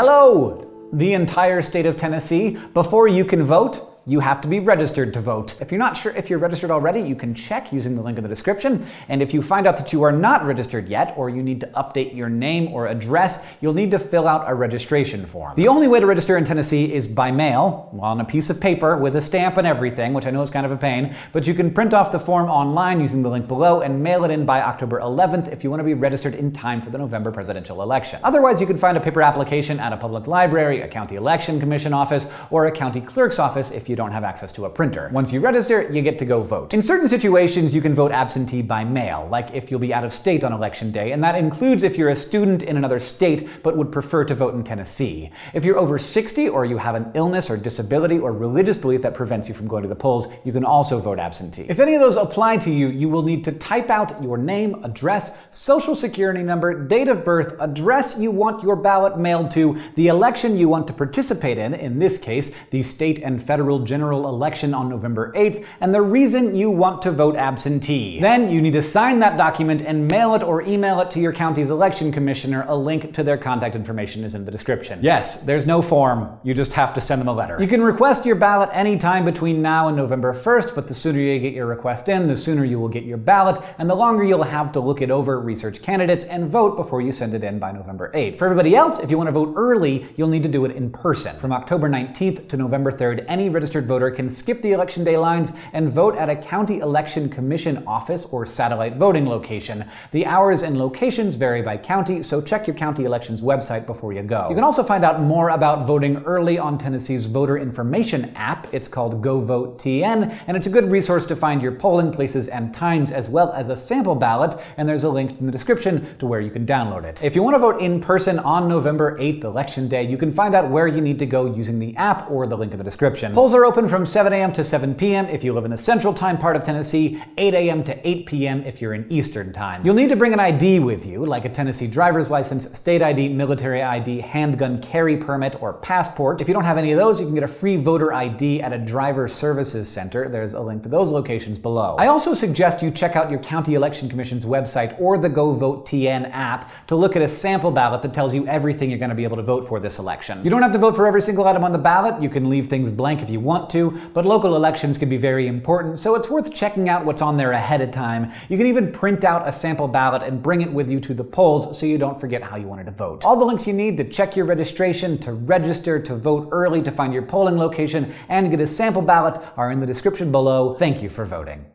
Hello, the entire state of Tennessee. Before you can vote, you have to be registered to vote. If you're not sure if you're registered already, you can check using the link in the description. And if you find out that you are not registered yet, or you need to update your name or address, you'll need to fill out a registration form. The only way to register in Tennessee is by mail, on a piece of paper with a stamp and everything, which I know is kind of a pain, but you can print off the form online using the link below and mail it in by October 11th if you want to be registered in time for the November presidential election. Otherwise, you can find a paper application at a public library, a county election commission office, or a county clerk's office if you don't have access to a printer. Once you register, you get to go vote. In certain situations, you can vote absentee by mail, like if you'll be out of state on election day, and that includes if you're a student in another state but would prefer to vote in Tennessee. If you're over 60 or you have an illness or disability or religious belief that prevents you from going to the polls, you can also vote absentee. If any of those apply to you, you will need to type out your name, address, social security number, date of birth, address you want your ballot mailed to, the election you want to participate in this case, the state and federal general election on November 8th, and the reason you want to vote absentee. Then you need to sign that document and mail it or email it to your county's election commissioner. A link to their contact information is in the description. Yes, there's no form. You just have to send them a letter. You can request your ballot anytime between now and November 1st, but the sooner you get your request in, the sooner you will get your ballot, and the longer you'll have to look it over, research candidates, and vote before you send it in by November 8th. For everybody else, if you want to vote early, you'll need to do it in person. From October 19th to November 3rd, any registered voter can skip the election day lines and vote at a county election commission office or satellite voting location. The hours and locations vary by county, so check your county elections website before you go. You can also find out more about voting early on Tennessee's voter information app. It's called GoVoteTN, and it's a good resource to find your polling places and times, as well as a sample ballot, and there's a link in the description to where you can download it. If you want to vote in person on November 8th, election day, you can find out where you need to go using the app or the link in the description. Polls are open from 7 a.m. to 7 p.m. if you live in the central time part of Tennessee, 8 a.m. to 8 p.m. if you're in Eastern time. You'll need to bring an ID with you, like a Tennessee driver's license, state ID, military ID, handgun carry permit, or passport. If you don't have any of those, you can get a free voter ID at a driver services center. There's a link to those locations below. I also suggest you check out your county election commission's website or the GoVoteTN app to look at a sample ballot that tells you everything you're going to be able to vote for this election. You don't have to vote for every single item on the ballot. You can leave things blank if you want to, but local elections can be very important, so it's worth checking out what's on there ahead of time. You can even print out a sample ballot and bring it with you to the polls so you don't forget how you wanted to vote. All the links you need to check your registration, to register, to vote early, to find your polling location, and get a sample ballot are in the description below. Thank you for voting.